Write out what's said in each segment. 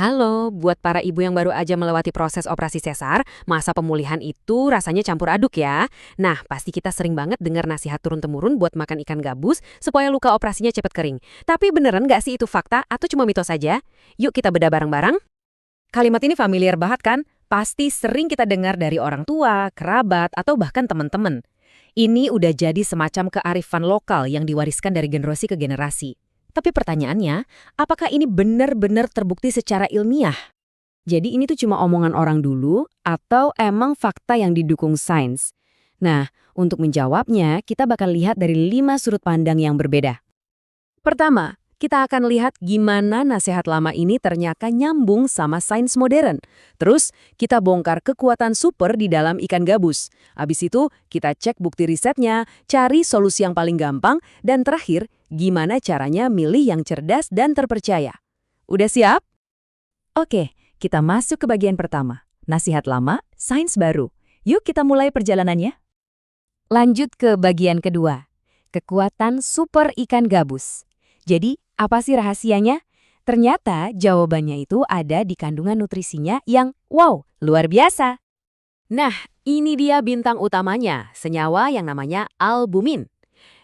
Halo, buat para ibu yang baru aja melewati proses operasi sesar, masa pemulihan itu rasanya campur aduk ya. Nah, pasti kita sering banget dengar nasihat turun-temurun buat makan ikan gabus supaya luka operasinya cepet kering. Tapi beneran nggak sih itu fakta atau cuma mitos saja? Yuk kita bedah bareng-bareng. Kalimat ini familiar banget kan? Pasti sering kita dengar dari orang tua, kerabat, atau bahkan teman-teman. Ini udah jadi semacam kearifan lokal yang diwariskan dari generasi ke generasi. Tapi pertanyaannya, apakah ini benar-benar terbukti secara ilmiah? Jadi ini tuh cuma omongan orang dulu atau emang fakta yang didukung sains? Nah, untuk menjawabnya, kita bakal lihat dari 5 sudut pandang yang berbeda. Pertama, kita akan lihat gimana nasihat lama ini ternyata nyambung sama sains modern. Terus, kita bongkar kekuatan super di dalam ikan gabus. Habis itu, kita cek bukti risetnya, cari solusi yang paling gampang, dan terakhir, gimana caranya milih yang cerdas dan terpercaya. Udah siap? Oke, kita masuk ke bagian pertama. Nasihat lama, sains baru. Yuk kita mulai perjalanannya. Lanjut ke bagian kedua. Kekuatan super ikan gabus. Jadi, apa sih rahasianya? Ternyata jawabannya itu ada di kandungan nutrisinya yang, wow, luar biasa. Nah, ini dia bintang utamanya, senyawa yang namanya albumin.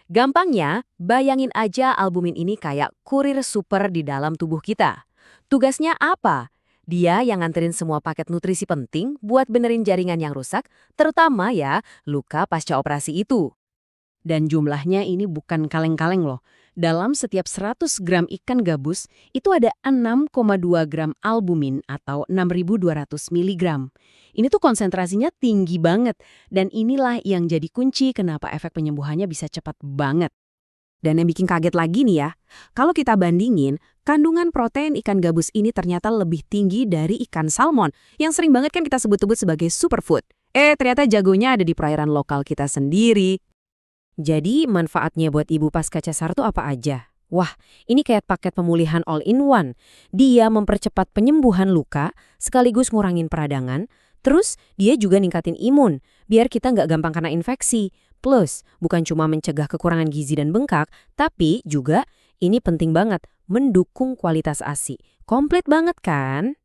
Gampangnya, bayangin aja albumin ini kayak kurir super di dalam tubuh kita. Tugasnya apa? Dia yang nganterin semua paket nutrisi penting buat benerin jaringan yang rusak, terutama ya luka pasca operasi itu. Dan jumlahnya ini bukan kaleng-kaleng loh. Dalam setiap 100 gram ikan gabus, itu ada 6,2 gram albumin atau 6.200 miligram. Ini tuh konsentrasinya tinggi banget, dan inilah yang jadi kunci kenapa efek penyembuhannya bisa cepat banget. Dan yang bikin kaget lagi nih ya, kalau kita bandingin, kandungan protein ikan gabus ini ternyata lebih tinggi dari ikan salmon, yang sering banget kan kita sebut-sebut sebagai superfood. Ternyata jagonya ada di perairan lokal kita sendiri. Jadi manfaatnya buat ibu pasca cesar tuh apa aja? Wah, ini kayak paket pemulihan all-in-one. Dia mempercepat penyembuhan luka, sekaligus ngurangin peradangan, terus dia juga ningkatin imun, biar kita nggak gampang kena infeksi. Plus, bukan cuma mencegah kekurangan gizi dan bengkak, tapi juga, ini penting banget, mendukung kualitas ASI. Komplit banget kan?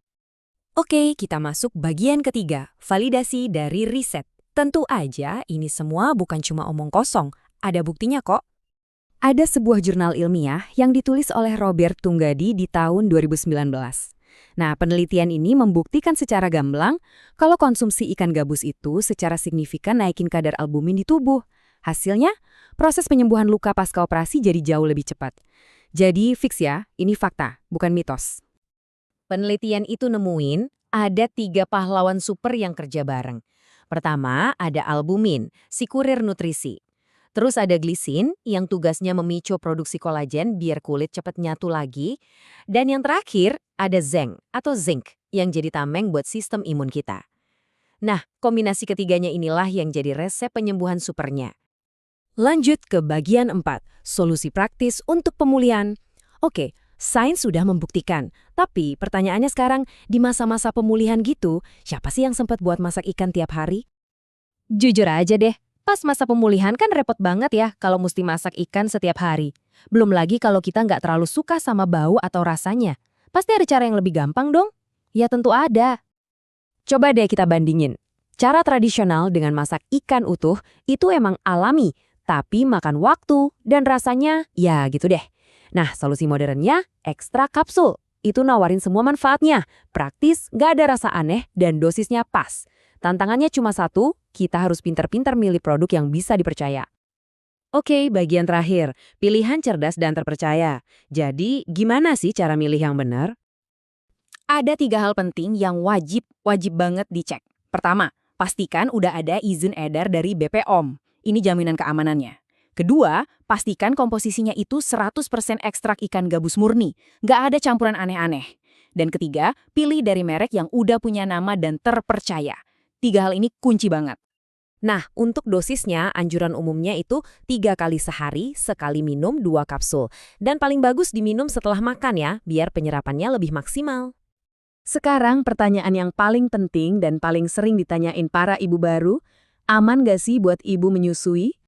Oke, kita masuk bagian ketiga, validasi dari riset. Tentu aja ini semua bukan cuma omong kosong, ada buktinya kok. Ada sebuah jurnal ilmiah yang ditulis oleh Robert Tunggadi di tahun 2019. Nah, penelitian ini membuktikan secara gamblang kalau konsumsi ikan gabus itu secara signifikan naikin kadar albumin di tubuh. Hasilnya, proses penyembuhan luka pasca operasi jadi jauh lebih cepat. Jadi fix ya, ini fakta, bukan mitos. Penelitian itu nemuin ada 3 pahlawan super yang kerja bareng. Pertama, ada albumin, si kurir nutrisi. Terus ada glisin, yang tugasnya memicu produksi kolagen biar kulit cepat nyatu lagi. Dan yang terakhir, ada zinc atau zinc, yang jadi tameng buat sistem imun kita. Nah, kombinasi ketiganya inilah yang jadi resep penyembuhan supernya. Lanjut ke bagian 4, solusi praktis untuk pemulihan. Oke, sains sudah membuktikan. Tapi pertanyaannya sekarang, di masa-masa pemulihan gitu, siapa sih yang sempat buat masak ikan tiap hari? Jujur aja deh, pas masa pemulihan kan repot banget ya kalau mesti masak ikan setiap hari. Belum lagi kalau kita nggak terlalu suka sama bau atau rasanya. Pasti ada cara yang lebih gampang dong? Ya tentu ada. Coba deh kita bandingin. Cara tradisional dengan masak ikan utuh itu emang alami, tapi makan waktu dan rasanya ya gitu deh. Nah, solusi modernnya ekstra kapsul. Itu nawarin semua manfaatnya. Praktis, nggak ada rasa aneh, dan dosisnya pas. Tantangannya cuma satu, kita harus pintar-pintar milih produk yang bisa dipercaya. Oke, bagian terakhir, pilihan cerdas dan terpercaya. Jadi, gimana sih cara milih yang benar? Ada 3 hal penting yang wajib banget dicek. Pertama, pastikan udah ada izin edar dari BPOM. Ini jaminan keamanannya. Kedua, pastikan komposisinya itu 100% ekstrak ikan gabus murni. Nggak ada campuran aneh-aneh. Dan ketiga, pilih dari merek yang udah punya nama dan terpercaya. 3 hal ini kunci banget. Nah, untuk dosisnya, anjuran umumnya itu 3 kali sehari, sekali minum 2 kapsul. Dan paling bagus diminum setelah makan ya, biar penyerapannya lebih maksimal. Sekarang pertanyaan yang paling penting dan paling sering ditanyain para ibu baru, aman nggak sih buat ibu menyusui?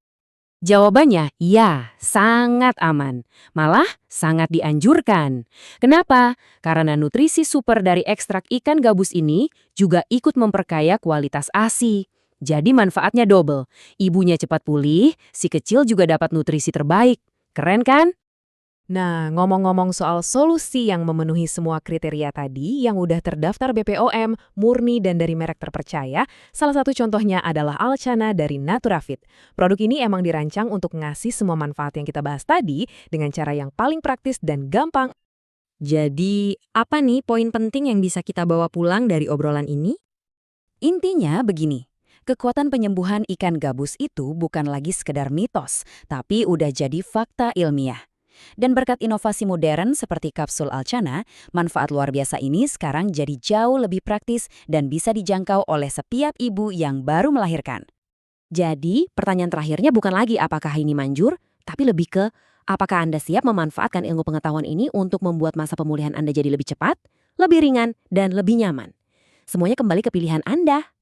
Jawabannya, ya, sangat aman. Malah, sangat dianjurkan. Kenapa? Karena nutrisi super dari ekstrak ikan gabus ini juga ikut memperkaya kualitas ASI. Jadi manfaatnya double. Ibunya cepat pulih, si kecil juga dapat nutrisi terbaik. Keren kan? Nah, ngomong-ngomong soal solusi yang memenuhi semua kriteria tadi yang udah terdaftar BPOM, murni dan dari merek terpercaya, salah satu contohnya adalah Alchana dari Naturafit. Produk ini emang dirancang untuk ngasih semua manfaat yang kita bahas tadi dengan cara yang paling praktis dan gampang. Jadi, apa nih poin penting yang bisa kita bawa pulang dari obrolan ini? Intinya begini, kekuatan penyembuhan ikan gabus itu bukan lagi sekedar mitos, tapi udah jadi fakta ilmiah. Dan berkat inovasi modern seperti kapsul Alchana, manfaat luar biasa ini sekarang jadi jauh lebih praktis dan bisa dijangkau oleh setiap ibu yang baru melahirkan. Jadi, pertanyaan terakhirnya bukan lagi apakah ini manjur, tapi lebih ke apakah Anda siap memanfaatkan ilmu pengetahuan ini untuk membuat masa pemulihan Anda jadi lebih cepat, lebih ringan, dan lebih nyaman. Semuanya kembali ke pilihan Anda.